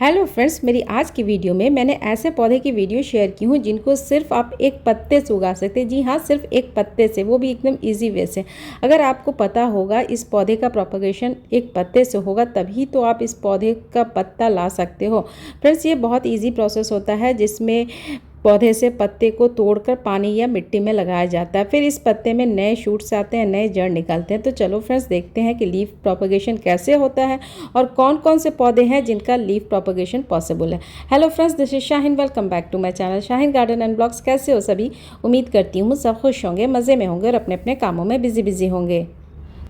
Hello friends, मेरी आज की वीडियो में मैंने ऐसे पौधे की वीडियो शेयर की हूँ जिनको सिर्फ आप एक पत्ते से उगा सकते हैं। जी हाँ, सिर्फ एक पत्ते से, वो भी एकदम इजी वे से। अगर आपको पता होगा इस पौधे का प्रोपगेशन एक पत्ते से होगा, तभी तो आप इस पौधे का पत्ता ला सकते हो। फ्रेंड्स, ये बहुत इजी प्रोसेस होता है जिसमें पौधे से पत्ते को तोड़कर पानी या मिट्टी में लगाया जाता है। फिर इस पत्ते में नए शूट्स आते हैं, नए जड़ निकलते हैं। तो चलो फ्रेंड्स, देखते हैं कि लीफ प्रोपगेशन कैसे होता है और कौन कौन से पौधे हैं जिनका लीफ प्रोपगेशन पॉसिबल है। Hello friends, this is Shahin. Welcome back to my channel Shahin garden and blogs. कैसे हो सभी? उम्मीद करती हूँ सब खुश होंगे, मज़े में होंगे और अपने अपने कामों में बिजी होंगे।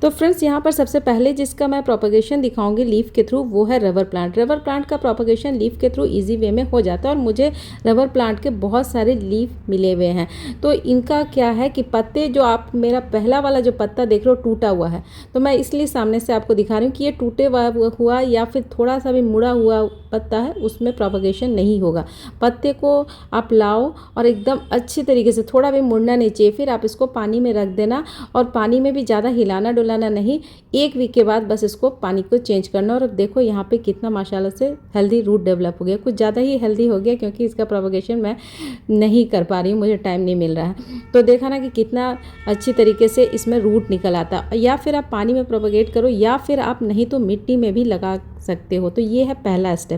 तो फ्रेंड्स, यहाँ पर सबसे पहले जिसका मैं प्रोपगेशन दिखाऊंगी लीफ के थ्रू, वो है रबर प्लांट। रबर प्लांट का प्रोपगेशन लीफ के थ्रू इजी वे में हो जाता है और मुझे रबर प्लांट के बहुत सारे लीफ मिले हुए हैं। तो इनका क्या है कि पत्ते, जो आप मेरा पहला वाला जो पत्ता देख रहे हो टूटा हुआ है, तो मैं इसलिए सामने से आपको दिखा रही हूँ कि ये टूटे हुआ या फिर थोड़ा सा भी मुड़ा हुआ पत्ता है, उसमें प्रोपगेशन नहीं होगा। पत्ते को आप लाओ और एकदम अच्छी तरीके से, थोड़ा भी मुड़ना नहीं चाहिए, फिर आप इसको पानी में रख देना और पानी में भी ज़्यादा हिलाना डुलाना नहीं। एक वीक के बाद बस इसको पानी को चेंज करना। और देखो यहाँ पे कितना माशाल्लाह से हेल्दी रूट डेवलप हो गया, कुछ ज़्यादा ही हेल्दी हो गया क्योंकि इसका प्रोपगेशन मैं नहीं कर पा रही हूँ, मुझे टाइम नहीं मिल रहा है। तो देखा ना कि कितना अच्छी तरीके से इसमें रूट निकल आता। या फिर आप पानी में प्रोपगेट करो या फिर आप नहीं तो मिट्टी में भी लगा सकते हो। तो ये है पहला स्टेप।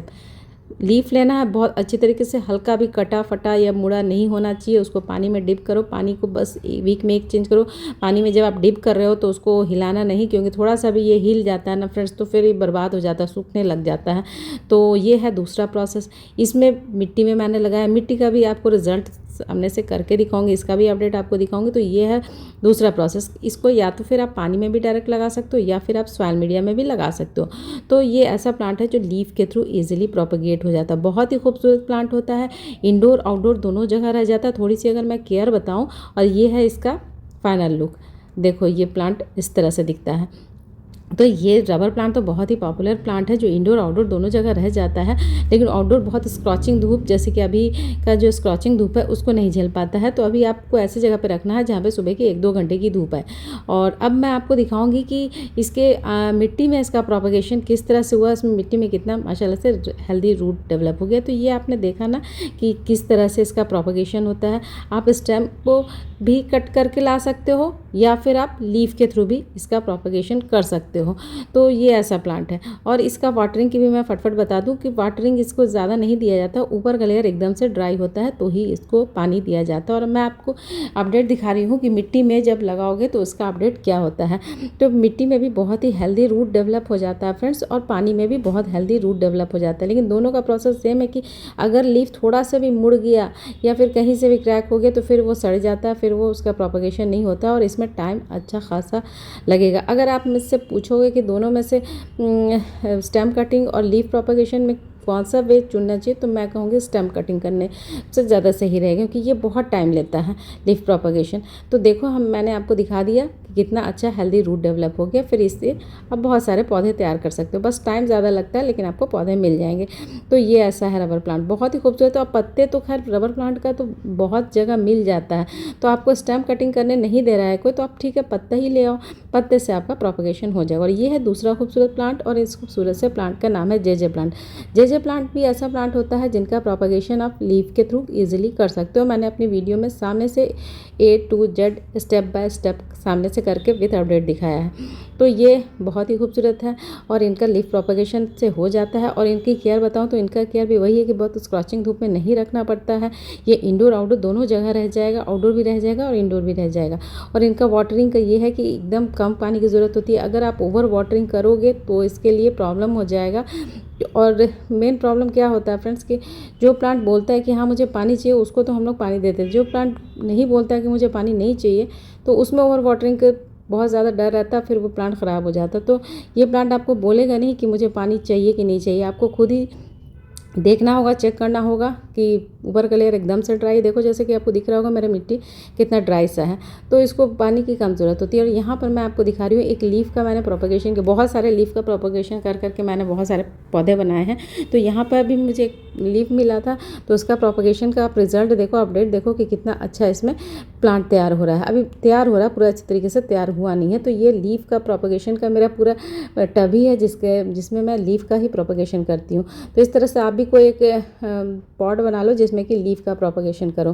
लीफ लेना है, बहुत अच्छी तरीके से, हल्का भी कटा फटा या मुड़ा नहीं होना चाहिए। उसको पानी में डिप करो, पानी को बस वीक में एक चेंज करो। पानी में जब आप डिप कर रहे हो तो उसको हिलाना नहीं, क्योंकि थोड़ा सा भी ये हिल जाता है ना फ्रेंड्स, तो फिर ये बर्बाद हो जाता है, सूखने लग जाता है। तो ये है दूसरा प्रोसेस। इसमें मिट्टी में मैंने लगाया, मिट्टी का भी आपको रिजल्ट सामने से करके दिखाऊंगी, इसका भी अपडेट आपको दिखाऊंगी। तो ये है दूसरा प्रोसेस। इसको या तो फिर आप पानी में भी डायरेक्ट लगा सकते हो या फिर आप सॉइल मीडिया में भी लगा सकते हो। तो ये ऐसा प्लांट है जो लीफ के थ्रू इजीली प्रोपगेट हो जाता है। बहुत ही खूबसूरत प्लांट होता है, इंडोर आउटडोर दोनों जगह रह जाता है। थोड़ी सी अगर मैं केयर बताऊं, और ये है इसका फाइनल लुक। देखो ये प्लांट इस तरह से दिखता है। तो ये रबर प्लांट तो बहुत ही पॉपुलर प्लांट है जो इंडोर आउटडोर दोनों जगह रह जाता है। लेकिन आउटडोर बहुत स्क्रॉचिंग धूप, जैसे कि अभी का जो स्क्रॉचिंग धूप है, उसको नहीं झेल पाता है। तो अभी आपको ऐसी जगह पे रखना है जहाँ पे सुबह की 1-2 घंटे की धूप है। और अब मैं आपको दिखाऊंगी कि इसके मिट्टी में इसका प्रोपगेशन किस तरह से हुआ, इसमें मिट्टी में कितना माशाल्लाह से हेल्दी रूट डेवलप हो गया। तो ये आपने देखा ना कि किस तरह से इसका प्रोपगेशन होता है। आप स्टेम को भी कट करके ला सकते हो या फिर आप लीफ के थ्रू भी इसका प्रोपगेशन कर सकते हो। तो ये ऐसा प्लांट है। और इसका वाटरिंग की भी मैं फटफट बता दूं कि वाटरिंग इसको ज़्यादा नहीं दिया जाता, ऊपर का लेयर एकदम से ड्राई होता है तो ही इसको पानी दिया जाता है। और मैं आपको अपडेट दिखा रही हूँ कि मिट्टी में जब लगाओगे तो उसका अपडेट क्या होता है। तो मिट्टी में भी बहुत ही हेल्दी रूट डेवलप हो जाता है फ्रेंड्स, और पानी में भी बहुत हेल्दी रूट डेवलप हो जाता है। लेकिन दोनों का प्रोसेस सेम है कि अगर लीफ थोड़ा सा भी मुड़ गया या फिर कहीं से भी क्रैक हो गया तो फिर वो सड़ जाता है, फिर वो उसका प्रोपगेशन नहीं होता और इसमें टाइम अच्छा खासा लगेगा। अगर आप मुझसे पूछोगे कि दोनों में से स्टेम कटिंग और लीफ प्रोपगेशन में कौन सा वे चुनना चाहिए, तो मैं कहूँगी स्टेम कटिंग करने से ज़्यादा सही रहेगा, क्योंकि ये बहुत टाइम लेता है लीफ प्रोपगेशन। तो देखो मैंने आपको दिखा दिया कि कितना अच्छा हेल्दी रूट डेवलप हो गया। फिर इससे आप बहुत सारे पौधे तैयार कर सकते हो, बस टाइम ज़्यादा लगता है लेकिन आपको पौधे मिल जाएंगे। तो ये ऐसा है रबर प्लांट, बहुत ही खूबसूरत है। और पत्ते तो खैर रबर प्लांट का तो बहुत जगह मिल जाता है। तो आपको स्टेम कटिंग करने नहीं दे रहा है कोई, तो आप ठीक है पत्ता ही ले आओ, पत्ते से आपका प्रोपगेशन हो जाएगा। और ये है दूसरा खूबसूरत प्लांट, और इस खूबसूरत से प्लांट का नाम है जेजे प्लांट। जेजे प्लांट भी ऐसा प्लांट होता है जिनका प्रोपगेशन आप लीफ के थ्रू इजीली कर सकते हो। मैंने अपनी वीडियो में सामने से A to Z step by step सामने से करके विथ अपडेट दिखाया है। तो ये बहुत ही खूबसूरत है और इनका लीफ प्रोपगेशन से हो जाता है। और इनकी केयर बताऊं तो इनका केयर भी वही है कि बहुत स्क्रॉचिंग धूप में नहीं रखना पड़ता है। ये इंडोर आउटडोर दोनों जगह रह जाएगा, आउटडोर भी रह जाएगा और इंडोर भी रह जाएगा। और इनका वाटरिंग का ये है कि एकदम कम पानी की ज़रूरत होती है। अगर आप ओवर वाटरिंग करोगे तो इसके लिए प्रॉब्लम हो जाएगा। और मेन प्रॉब्लम क्या होता है फ्रेंड्स कि जो प्लांट बोलता है कि हाँ मुझे पानी चाहिए, उसको तो हम लोग पानी देते हैं। जो प्लांट नहीं बोलता है कि मुझे पानी नहीं चाहिए, तो उसमें ओवर वाटरिंग का बहुत ज़्यादा डर रहता है, फिर वो प्लांट ख़राब हो जाता है। तो ये प्लांट आपको बोलेगा नहीं कि मुझे पानी चाहिए कि नहीं चाहिए, आपको खुद ही देखना होगा, चेक करना होगा कि ऊपर का लेयर एकदम से ड्राई, देखो जैसे कि आपको दिख रहा होगा मेरा मिट्टी कितना ड्राई सा है, तो इसको पानी की कम ज़रूरत होती है। और यहाँ पर मैं आपको दिखा रही हूँ एक लीफ का मैंने प्रोपगेशन के बहुत सारे लीफ का प्रोपगेशन कर करके मैंने बहुत सारे पौधे बनाए हैं। तो यहाँ पर भी मुझे लीफ मिला था, तो उसका प्रोपगेशन का आप रिजल्ट देखो, अपडेट देखो कि कितना अच्छा इसमें प्लांट तैयार हो रहा है। अभी तैयार हो रहा है, पूरा अच्छी तरीके से तैयार हुआ नहीं है। तो ये लीफ का प्रोपगेशन का मेरा पूरा टब ही है जिसमें मैं लीफ का ही प्रोपगेशन करती हूँ। तो इस तरह से आप भी कोई एक पॉट बना लो जिसमें कि लीफ का प्रोपगेशन करो,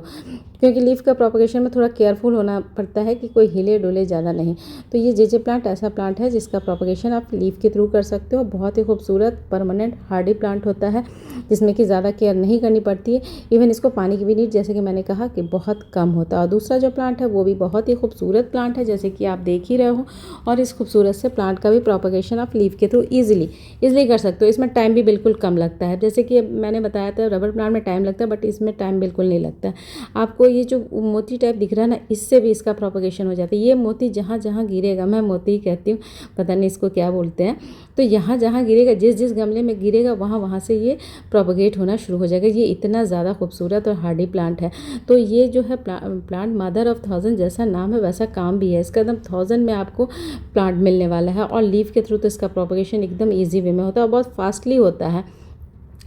क्योंकि लीफ का प्रोपगेशन में थोड़ा केयरफुल होना पड़ता है कि कोई हिले डोले ज़्यादा नहीं। तो ये जेजे प्लांट ऐसा प्लांट है जिसका प्रोपगेशन आप लीफ के थ्रू कर सकते हो। बहुत ही खूबसूरत परमानेंट हार्डी प्लांट होता है जिसमें कि ज़्यादा केयर नहीं करनी पड़ती है। इवन इसको पानी की भी नीड, जैसे कि मैंने कहा, कि बहुत कम होता है। और दूसरा जो प्लांट है वो भी बहुत ही खूबसूरत प्लांट है, जैसे कि आप देख ही रहे हो। और इस खूबसूरत से प्लांट का भी प्रोपगेशन आप लीफ के थ्रू ईजिली कर सकते हो। इसमें टाइम भी बिल्कुल कम लगता है। जैसे कि मैंने बताया था रबर प्लांट में टाइम लगता है, बट इसमें टाइम बिल्कुल नहीं लगता है। आपको ये जो मोती टाइप दिख रहा है ना, इससे भी इसका प्रोपगेशन हो जाता है। ये मोती जहाँ जहाँ गिरेगा, मैं मोती ही कहती हूँ, पता नहीं इसको क्या बोलते हैं, तो यहाँ जहाँ गिरेगा, जिस जिस गमले में गिरेगा वहाँ से ये प्रोपगेट होना शुरू हो जाएगा। ये इतना ज़्यादा खूबसूरत और हार्डी प्लांट है। तो ये जो है प्लांट मदर ऑफ 1000 जैसा नाम है वैसा काम भी है इसका। एकदम 1000 में आपको प्लांट मिलने वाला है। और लीफ के थ्रू तो इसका प्रोपगेशन एकदम ईजी वे में होता है और बहुत फास्टली होता है।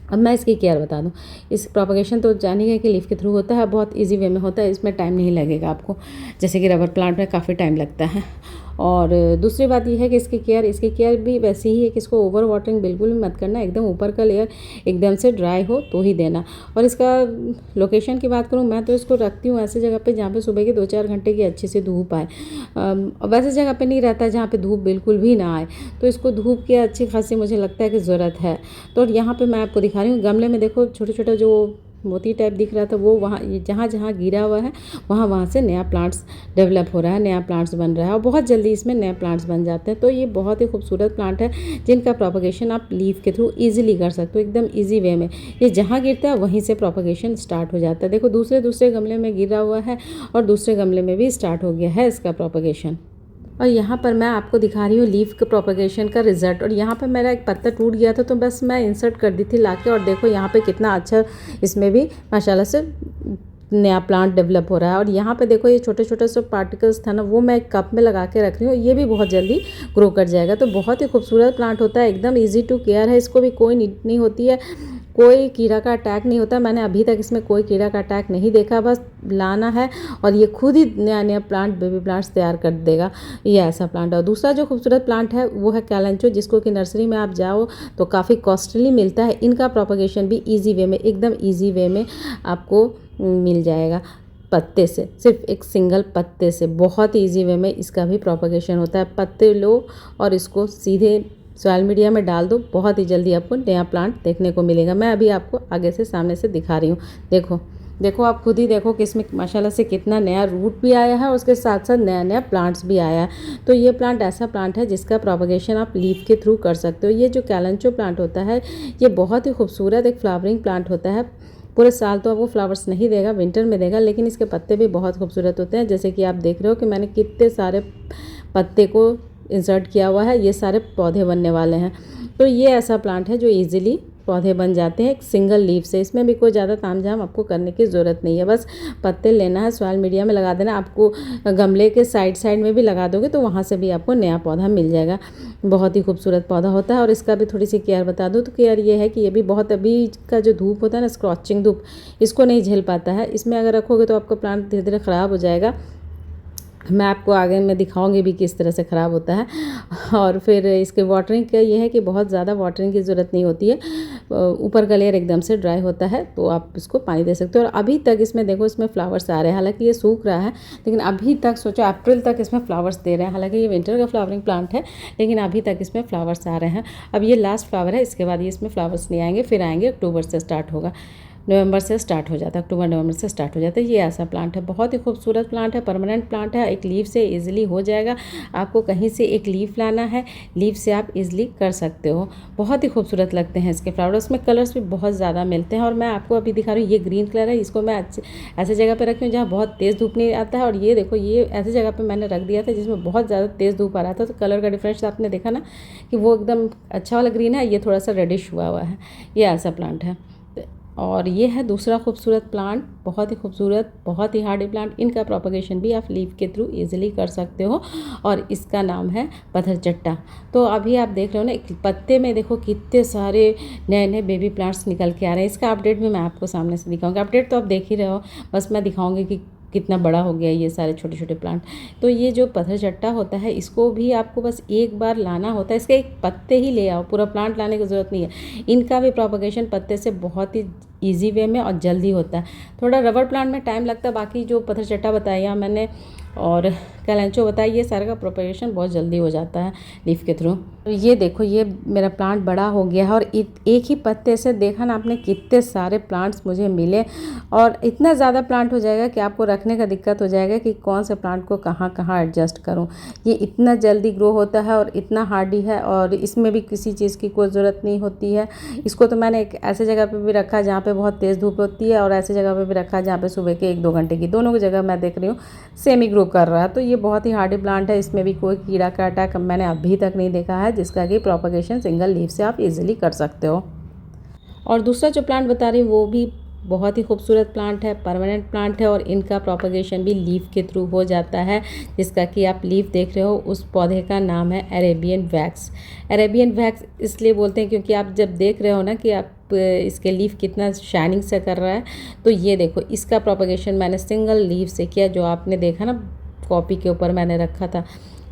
अब मैं इसकी केयर बता दूं। इस प्रोपगेशन तो जानिए कि लीफ के थ्रू होता है, बहुत इजी वे में होता है, इसमें टाइम नहीं लगेगा आपको, जैसे कि रबर प्लांट में काफ़ी टाइम लगता है। और दूसरी बात यह है कि इसकी केयर भी वैसी ही है कि इसको ओवर वाटरिंग बिल्कुल भी मत करना। एकदम ऊपर का लेयर एकदम से ड्राई हो तो ही देना। और इसका लोकेशन की बात करूँ, मैं तो इसको रखती हूँ ऐसी जगह पे जहाँ पे सुबह के 2-4 घंटे की अच्छी सी धूप आए। वैसे जगह पे नहीं रहता जहाँ पे धूप बिल्कुल भी ना आए, तो इसको धूप की अच्छी खासी मुझे लगता है कि ज़रूरत है। तो यहाँ पर मैं आपको दिखा रही हूँ, गमले में देखो छोटे छोटे जो मोती टाइप दिख रहा था वो वहाँ जहाँ जहाँ गिरा हुआ है वहाँ से नया प्लांट्स डेवलप हो रहा है, नया प्लांट्स बन रहा है और बहुत जल्दी इसमें नए प्लांट्स बन जाते हैं। तो ये बहुत ही खूबसूरत प्लांट है जिनका प्रोपगेशन आप लीफ के थ्रू इजीली कर सकते हो, एकदम इजी वे में। ये जहाँ गिरता है वहीं से प्रोपगेशन स्टार्ट हो जाता है। देखो दूसरे गमले में गिरा हुआ है और दूसरे गमले में भी स्टार्ट हो गया है इसका प्रोपगेशन। और यहाँ पर मैं आपको दिखा रही हूँ लीफ के प्रोपगेशन का रिजल्ट। और यहाँ पर मेरा एक पत्ता टूट गया था तो बस मैं इंसर्ट कर दी थी लाके, और देखो यहाँ पे कितना अच्छा इसमें भी माशाल्लाह से नया प्लांट डेवलप हो रहा है। और यहाँ पे देखो ये छोटे छोटे से पार्टिकल्स था ना, वो मैं एक कप में लगा के रख रही हूँ, ये भी बहुत जल्दी ग्रो कर जाएगा। तो बहुत ही खूबसूरत प्लांट होता है, एकदम ईजी टू केयर है। इसको भी कोई नीड नहीं होती है, कोई कीड़ा का अटैक नहीं होता। मैंने अभी तक इसमें कोई कीड़ा का अटैक नहीं देखा। बस लाना है और ये खुद ही नया नया प्लांट, बेबी प्लांट्स तैयार कर देगा। ये ऐसा प्लांट है। और दूसरा जो खूबसूरत प्लांट है वो है कैलेंचो, जिसको कि नर्सरी में आप जाओ तो काफ़ी कॉस्टली मिलता है। इनका प्रोपगेशन भी ईजी वे में, एकदम ईजी वे में आपको मिल जाएगा। पत्ते से, सिर्फ एक सिंगल पत्ते से बहुत ईजी वे में इसका भी प्रोपगेशन होता है। पत्ते लो और इसको सीधे सॉइल मीडिया में डाल दो, बहुत ही जल्दी आपको नया प्लांट देखने को मिलेगा। मैं अभी आपको आगे से सामने से दिखा रही हूँ। देखो आप खुद ही देखो कि इसमें माशाल्लाह से कितना नया रूट भी आया है और उसके साथ साथ नया नया प्लांट्स भी आया है। तो ये प्लांट ऐसा प्लांट है जिसका प्रोपगेशन आप लीफ के थ्रू कर सकते हो। ये जो कैलेंचो प्लांट होता है ये बहुत ही खूबसूरत एक फ्लावरिंग प्लांट होता है। पूरे साल तो वो फ्लावर्स नहीं देगा, विंटर में देगा, लेकिन इसके पत्ते भी बहुत खूबसूरत होते हैं। जैसे कि आप देख रहे हो कि मैंने कितने सारे पत्ते को इंसर्ट किया हुआ है, ये सारे पौधे बनने वाले हैं। तो ये ऐसा प्लांट है जो इजीली पौधे बन जाते हैं एक सिंगल लीफ से। इसमें भी कोई ज़्यादा तामझाम आपको करने की ज़रूरत नहीं है, बस पत्ते लेना है, सॉइल मीडिया में लगा देना। आपको गमले के साइड में भी लगा दोगे तो वहाँ से भी आपको नया पौधा मिल जाएगा। बहुत ही खूबसूरत पौधा होता है। और इसका भी थोड़ी सी केयर बता दूँ तो केयर ये है कि ये भी बहुत, अभी का जो धूप होता है ना, स्क्रॉचिंग धूप, इसको नहीं झेल पाता है। इसमें अगर रखोगे तो आपका प्लांट धीरे धीरे ख़राब हो जाएगा। मैं आपको आगे में दिखाऊंगी भी किस तरह से ख़राब होता है। और फिर इसके वाटरिंग का ये है कि बहुत ज़्यादा वाटरिंग की ज़रूरत नहीं होती है। ऊपर का लेयर एकदम से ड्राई होता है तो आप इसको पानी दे सकते हो। और अभी तक इसमें देखो इसमें फ्लावर्स आ रहे हैं, हालांकि ये सूख रहा है लेकिन अभी तक सोचो अप्रैल तक इसमें फ्लावर्स दे रहे हैं। हालांकि ये विंटर का फ्लावरिंग प्लांट है लेकिन अभी तक इसमें फ्लावर्स आ रहे हैं। अब ये लास्ट फ्लावर है, इसके बाद ये इसमें फ्लावर्स नहीं आएंगे, फिर आएंगे अक्टूबर से स्टार्ट होगा, नवंबर से स्टार्ट हो जाता है, अक्टूबर नवंबर से स्टार्ट हो जाता है। ये ऐसा प्लांट है, बहुत ही खूबसूरत प्लांट है, परमानेंट प्लांट है। एक लीफ से इजीली हो जाएगा। आपको कहीं से एक लीफ लाना है, लीफ से आप इजीली कर सकते हो। बहुत ही खूबसूरत लगते हैं इसके फ्लावर्स में, कलर्स भी बहुत ज़्यादा मिलते हैं। और मैं आपको अभी दिखा रही हूँ ये ग्रीन कलर है, इसको मैं ऐसे जगह पर रखी हूँ जहाँ बहुत तेज़ धूप नहीं आता है। और ये देखो ये ऐसी जगह पर मैंने रख दिया था जिसमें बहुत ज़्यादा तेज़ धूप आ रहा था, तो कलर का डिफरेंस आपने देखा ना कि वो एकदम अच्छा वाला ग्रीन है, ये थोड़ा सा रेडिश हुआ है। ये ऐसा प्लांट है। और ये है दूसरा खूबसूरत प्लांट, बहुत ही खूबसूरत, बहुत ही हार्डी प्लांट। इनका प्रोपगेशन भी आप लीफ के थ्रू इजीली कर सकते हो और इसका नाम है पत्थरचट्टा। तो अभी आप देख रहे हो ना, एक पत्ते में देखो कितने सारे नए नए बेबी प्लांट्स निकल के आ रहे हैं। इसका अपडेट भी मैं आपको सामने से दिखाऊंगी। अपडेट तो आप देख ही रहे हो, बस मैं दिखाऊंगी कि कितना बड़ा हो गया ये सारे छोटे छोटे प्लांट। तो ये जो पत्थरचट्टा होता है, इसको भी आपको बस एक बार लाना होता है। इसके एक पत्ते ही ले आओ, पूरा प्लांट लाने की ज़रूरत नहीं है। इनका भी प्रोपगेशन पत्ते से बहुत ही ईजी वे में और जल्दी होता है। थोड़ा रबर प्लांट में टाइम लगता है, बाकी जो पत्थरचट्टा बताया मैंने और कैलेंचो बताया, ये सारे का प्रोपगेशन बहुत जल्दी हो जाता है लीफ के थ्रू। तो ये देखो, ये मेरा प्लांट बड़ा हो गया है और एक ही पत्ते से देखा ना आपने कितने सारे प्लांट्स मुझे मिले। और इतना ज़्यादा प्लांट हो जाएगा कि आपको रखने का दिक्कत हो जाएगा कि कौन से प्लांट को कहाँ कहाँ एडजस्ट करूँ। ये इतना जल्दी ग्रो होता है और इतना हार्डी है, और इसमें भी किसी चीज़ की कोई ज़रूरत नहीं होती है। इसको तो मैंने एक ऐसे जगह पर भी रखा जहाँ पर बहुत तेज़ धूप होती है, और ऐसे जगह पर भी रखा जहाँ पर सुबह के 1-2 घंटे की, दोनों की जगह मैं देख रही हूँ सेमी ग्रो कर रहा है। तो ये बहुत ही हार्डी प्लांट है, इसमें भी कोई कीड़ा का अटैक मैंने अभी तक नहीं देखा है, जिसका कि प्रोपगेशन सिंगल लीफ से आप इजीली कर सकते हो। और दूसरा जो प्लांट बता रही हूँ वो भी बहुत ही खूबसूरत प्लांट है, परमानेंट प्लांट है, और इनका प्रोपगेशन भी लीफ के थ्रू हो जाता है, जिसका कि आप लीफ देख रहे हो। उस पौधे का नाम है अरेबियन वैक्स। अरेबियन वैक्स इसलिए बोलते हैं क्योंकि आप जब देख रहे हो ना कि आप इसके लीफ कितना शाइनिंग से कर रहा है। तो ये देखो, इसका प्रोपगेशन मैंने सिंगल लीफ से किया, जो आपने देखा ना कॉपी के ऊपर मैंने रखा था,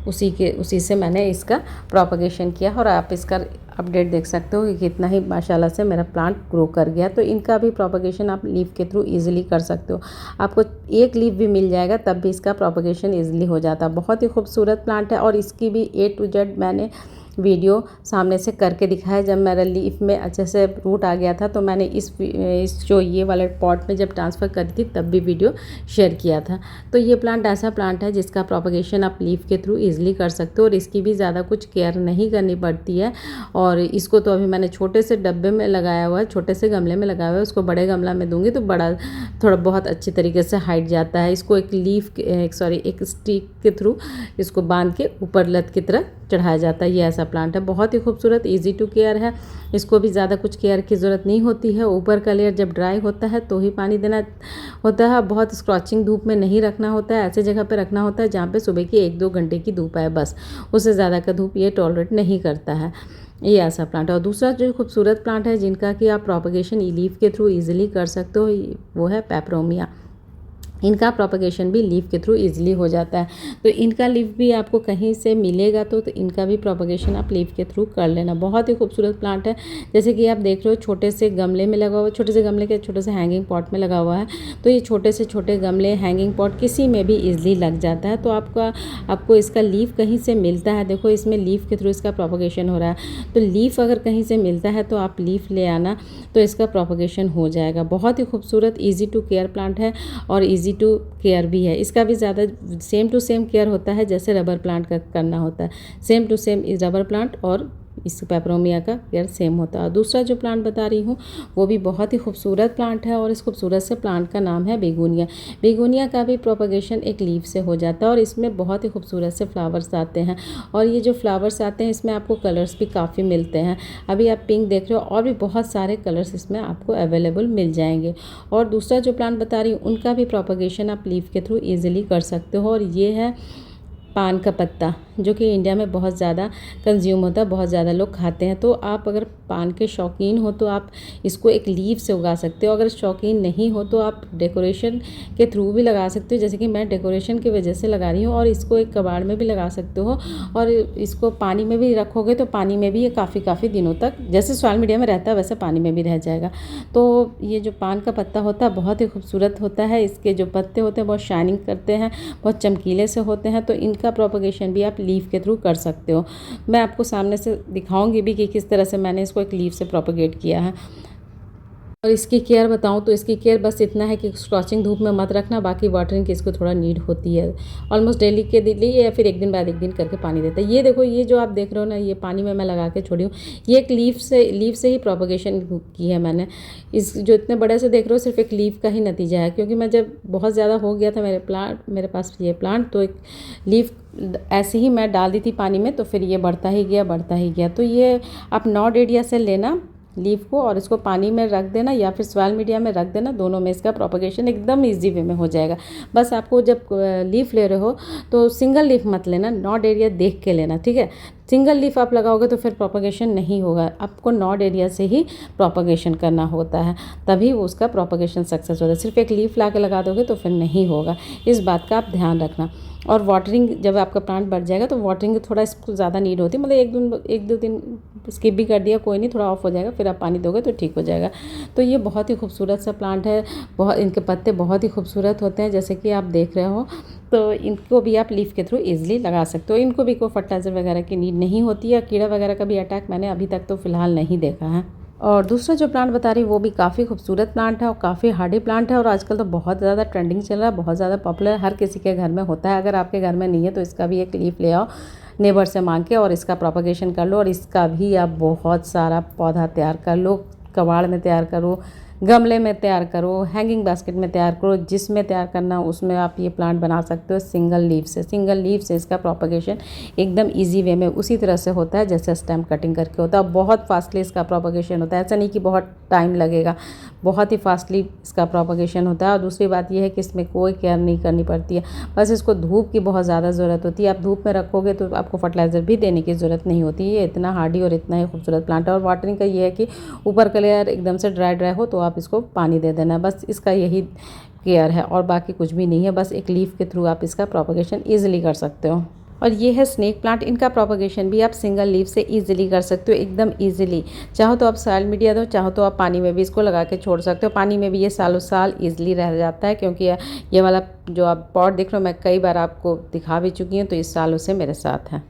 उसी से मैंने इसका प्रोपगेशन किया। और आप इसका अपडेट देख सकते हो कि कितना ही माशाल्लाह से मेरा प्लांट ग्रो कर गया। तो इनका भी प्रोपगेशन आप लीफ के थ्रू इजीली कर सकते हो। आपको एक लीफ भी मिल जाएगा तब भी इसका प्रोपगेशन इजीली हो जाता है। बहुत ही खूबसूरत प्लांट है, और इसकी भी A to Z मैंने वीडियो सामने से करके दिखाया। जब मेरा लीफ में अच्छे से रूट आ गया था, तो मैंने इस जो ये वाले पॉट में जब ट्रांसफ़र करी थी तब भी वीडियो शेयर किया था। तो ये प्लांट ऐसा प्लांट है जिसका प्रोपगेशन आप लीफ के थ्रू इजीली कर सकते हो, और इसकी भी ज़्यादा कुछ केयर नहीं करनी पड़ती है। और इसको तो अभी मैंने छोटे से डब्बे में लगाया हुआ है, छोटे से गमले में लगाया हुआ है। उसको बड़े गमला में दूंगी तो बड़ा थोड़ा बहुत अच्छी तरीके से हाइट जाता है। इसको एक स्टिक के थ्रू इसको बांध के ऊपर लत की तरह चढ़ाया जाता है। ये ऐसा प्लांट है, बहुत ही खूबसूरत, इजी टू केयर है। इसको भी ज़्यादा कुछ केयर की ज़रूरत नहीं होती है। ऊपर का लेयर जब ड्राई होता है तो ही पानी देना होता है। बहुत स्क्रॉचिंग धूप में नहीं रखना होता है, ऐसे जगह पे रखना होता है जहाँ पे सुबह की 1-2 घंटे की धूप है, बस उससे ज़्यादा का धूप ये टॉलरेट नहीं करता है। ये ऐसा प्लांट है। और दूसरा जो खूबसूरत प्लांट है जिनका कि आप प्रोपगेशन लीफ के थ्रू ईजिली कर सकते हो, वो है पेपरोमिया। इनका प्रोपगेशन भी लीफ के थ्रू इजीली हो जाता है। तो इनका लीफ भी आपको कहीं से मिलेगा तो इनका भी प्रोपगेशन आप लीफ के थ्रू कर लेना। बहुत ही खूबसूरत प्लांट है। जैसे कि आप देख रहे हो छोटे से गमले में लगा हुआ, छोटे से गमले के छोटे से हैंगिंग पॉट में लगा हुआ है। तो ये छोटे से छोटे गमले, हैंगिंग पॉट किसी में भी ईजिली लग जाता है। तो आपको इसका लीफ कहीं से मिलता है, देखो इसमें लीफ के थ्रू इसका प्रोपगेशन हो रहा है। तो लीफ अगर कहीं से मिलता है तो आप लीफ ले आना, तो इसका प्रोपगेशन हो जाएगा। बहुत ही खूबसूरत, ईजी टू केयर प्लांट है और ईजी टू केयर भी है। इसका भी ज़्यादा सेम टू सेम केयर होता है जैसे रबर प्लांट का करना होता है। सेम टू सेम इस रबर प्लांट और इस पेपरोमिया का केयर सेम होता है। और दूसरा जो प्लांट बता रही हूँ वो भी बहुत ही खूबसूरत प्लांट है, और इस खूबसूरत से प्लांट का नाम है बेगोनिया। बेगोनिया का भी प्रोपगेशन एक लीफ से हो जाता है, और इसमें बहुत ही खूबसूरत से फ्लावर्स आते हैं। और ये जो फ्लावर्स आते हैं इसमें आपको कलर्स भी काफ़ी मिलते हैं। अभी आप पिंक देख रहे हो, और भी बहुत सारे कलर्स इसमें आपको अवेलेबल मिल जाएंगे। और दूसरा जो प्लांट बता रही हूँ उनका भी प्रोपगेशन आप लीफ के थ्रू ईजिली कर सकते हो, और ये है पान का पत्ता, जो कि इंडिया में बहुत ज़्यादा कंज्यूम होता है, बहुत ज़्यादा लोग खाते हैं। तो आप अगर पान के शौकीन हो तो आप इसको एक लीफ से उगा सकते हो। अगर शौकीन नहीं हो तो आप डेकोरेशन के थ्रू भी लगा सकते हो, जैसे कि मैं डेकोरेशन की वजह से लगा रही हूँ। और इसको एक कबाड़ में भी लगा सकते हो, और इसको पानी में भी रखोगे तो पानी में भी ये काफ़ी दिनों तक, जैसे सॉइल मीडिया में रहता है वैसे पानी में भी रह जाएगा। तो ये जो पान का पत्ता होता है बहुत ही खूबसूरत होता है। इसके जो पत्ते होते हैं बहुत शाइनिंग करते हैं, बहुत चमकीले से होते हैं। तो इनका प्रोपगेशन भी आप लीफ के थ्रू कर सकते हो। मैं आपको सामने से दिखाऊंगी भी कि किस तरह से मैंने इसको एक लीफ से प्रोपगेट किया है। और इसकी केयर बताऊं तो इसकी केयर बस इतना है कि स्क्रॉचिंग धूप में मत रखना, बाकी वाटरिंग की इसको थोड़ा नीड होती है। ऑलमोस्ट डेली के लिए या फिर एक दिन बाद एक दिन करके पानी देता है। ये देखो, ये जो आप देख रहे हो ना, ये पानी में मैं लगा के छोड़ी हूँ। ये एक लीफ से ही प्रोपगेशन की है मैंने। इस जो इतने बड़े से देख रहे हो सिर्फ एक लीफ का ही नतीजा है, क्योंकि मैं जब बहुत ज़्यादा हो गया था मेरे पास ये प्लांट, तो एक लीफ ऐसे ही मैं डाल दी थी पानी में, तो फिर ये बढ़ता ही गया। तो ये आप नॉड एरिया से लेना, लीफ को और इसको पानी में रख देना या फिर सॉइल मीडिया में रख देना, दोनों में इसका प्रोपगेशन एकदम ईजी वे में हो जाएगा। बस आपको जब लीफ ले रहे हो तो सिंगल लीफ मत लेना, नॉड एरिया देख के लेना, ठीक है। सिंगल लीफ आप लगाओगे तो फिर प्रोपगेशन नहीं होगा, आपको नॉड एरिया से ही प्रोपगेशन करना होता है, तभी उसका प्रोपगेशन सक्सेस होता है। सिर्फ एक लीफ ला के लगा दोगे तो फिर नहीं होगा, इस बात का आप ध्यान रखना। और वाटरिंग, जब आपका प्लांट बढ़ जाएगा तो वाटरिंग थोड़ा इसको ज़्यादा नीड होती है, मतलब एक दो दिन स्किप भी कर दिया कोई नहीं, थोड़ा ऑफ हो जाएगा, फिर आप पानी दोगे तो ठीक हो जाएगा। तो ये बहुत ही खूबसूरत सा प्लांट है, बहुत इनके पत्ते बहुत ही खूबसूरत होते हैं जैसे कि आप देख रहे हो। तो इनको भी आप लीफ के थ्रू ईजिली लगा सकते हो, इनको भी कोई फर्टिलाइज़र वगैरह की नीड नहीं होती है, कीड़ा वगैरह का भी अटैक मैंने अभी तक तो फ़िलहाल नहीं देखा है। और दूसरा जो प्लांट बता रही हूँ वो भी काफ़ी खूबसूरत प्लांट है और काफ़ी हार्डी प्लांट है, और आजकल तो बहुत ज़्यादा ट्रेंडिंग चल रहा है, बहुत ज़्यादा पॉपुलर, हर किसी के घर में होता है। अगर आपके घर में नहीं है तो इसका भी एक लीफ ले आओ नेबर से मांग के और इसका प्रोपगेशन कर लो, और इसका भी आप बहुत सारा पौधा तैयार कर लो, कबाड़ में तैयार करो, गमले में तैयार करो, हैंगिंग बास्केट में तैयार करो, जिसमें तैयार करना उसमें आप ये प्लांट बना सकते हो। सिंगल लीफ से इसका प्रोपगेशन एकदम इजी वे में उसी तरह से होता है जैसे स्टेम कटिंग करके होता है, बहुत फास्टली इसका प्रोपगेशन होता है, ऐसा नहीं कि बहुत टाइम लगेगा, बहुत ही फास्टली इसका प्रोपगेशन होता है। और दूसरी बात यह है कि इसमें कोई केयर नहीं करनी पड़ती है, बस इसको धूप की बहुत ज़्यादा ज़रूरत होती है। आप धूप में रखोगे तो आपको फर्टिलाइज़र भी देने की ज़रूरत नहीं होती है, ये इतना हार्डी और इतना ही खूबसूरत प्लांट है। और वाटरिंग का ये है कि ऊपर का लेयर एकदम से ड्राई हो तो आप इसको पानी दे देना, बस इसका यही केयर है और बाकी कुछ भी नहीं है। बस एक लीफ के थ्रू आप इसका प्रोपगेशन ईजिली कर सकते हो। और ये है स्नेक प्लांट, इनका प्रोपगेशन भी आप सिंगल लीफ से इजीली कर सकते हो, एकदम इजीली। चाहो तो आप सॉइल मीडिया दो, चाहो तो आप पानी में भी इसको लगा के छोड़ सकते हो, पानी में भी ये सालों साल इजीली रह जाता है, क्योंकि ये वाला जो आप पॉट देख रहे हो मैं कई बार आपको दिखा भी चुकी हूँ, तो इस सालों से मेरे साथ है।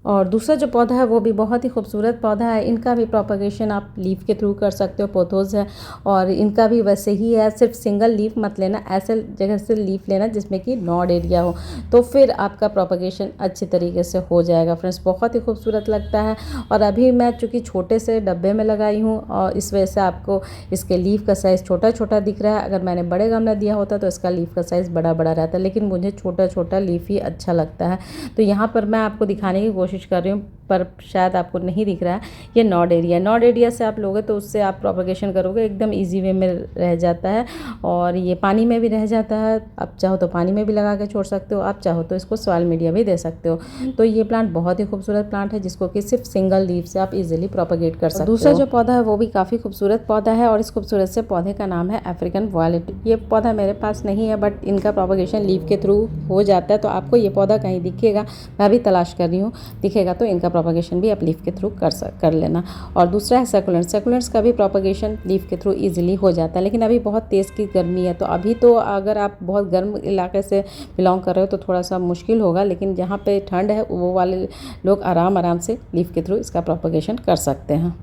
और दूसरा जो पौधा है वो भी बहुत ही खूबसूरत पौधा है, इनका भी प्रोपगेशन आप लीफ के थ्रू कर सकते हो, पोथोस है, और इनका भी वैसे ही है, सिर्फ सिंगल लीफ मत लेना, ऐसे जगह से लीफ लेना जिसमें कि नॉड एरिया हो, तो फिर आपका प्रोपगेशन अच्छे तरीके से हो जाएगा। फ्रेंड्स बहुत ही खूबसूरत लगता है, और अभी मैं चूँकि छोटे से डब्बे में लगाई हूँ और इस वजह से आपको इसके लीफ का साइज़ छोटा छोटा दिख रहा है। अगर मैंने बड़े गमला दिया होता तो इसका लीफ का साइज़ बड़ा बड़ा रहता, लेकिन मुझे छोटा छोटा लीफ ही अच्छा लगता है। तो यहाँ पर मैं आपको दिखाने की कोशिश कर रही हूँ, पर शायद आपको नहीं दिख रहा है, ये नॉड एरिया से आप लोगे तो उससे आप प्रोपगेशन करोगे एकदम इजी वे में रह जाता है, और ये पानी में भी रह जाता है। आप चाहो तो पानी में भी लगा के छोड़ सकते हो, आप चाहो तो इसको सॉइल मीडिया भी दे सकते हो। तो ये प्लांट बहुत ही खूबसूरत प्लांट है जिसको कि सिर्फ सिंगल लीफ से आप इजीली प्रोपगेट कर सकते हो। दूसरा जो पौधा है वो भी काफ़ी खूबसूरत पौधा है, और इस खूबसूरत से पौधे का नाम है अफ्रीकन वायलेट। ये पौधा मेरे पास नहीं है, बट इनका प्रोपगेशन लीफ के थ्रू हो जाता है, तो आपको ये पौधा कहीं दिखेगा, मैं अभी तलाश कर रही हूँ, दिखेगा तो इनका प्रोपगेशन भी आप लीफ के थ्रू कर लेना। और दूसरा है सकुलेंट्स का भी प्रोपगेशन लीफ के थ्रू इजीली हो जाता है, लेकिन अभी बहुत तेज़ की गर्मी है, तो अभी तो अगर आप बहुत गर्म इलाके से बिलोंग कर रहे हो तो थोड़ा सा मुश्किल होगा, लेकिन जहाँ पे ठंड है वो वाले लोग आराम से लीफ के थ्रू इसका प्रोपगेशन कर सकते हैं।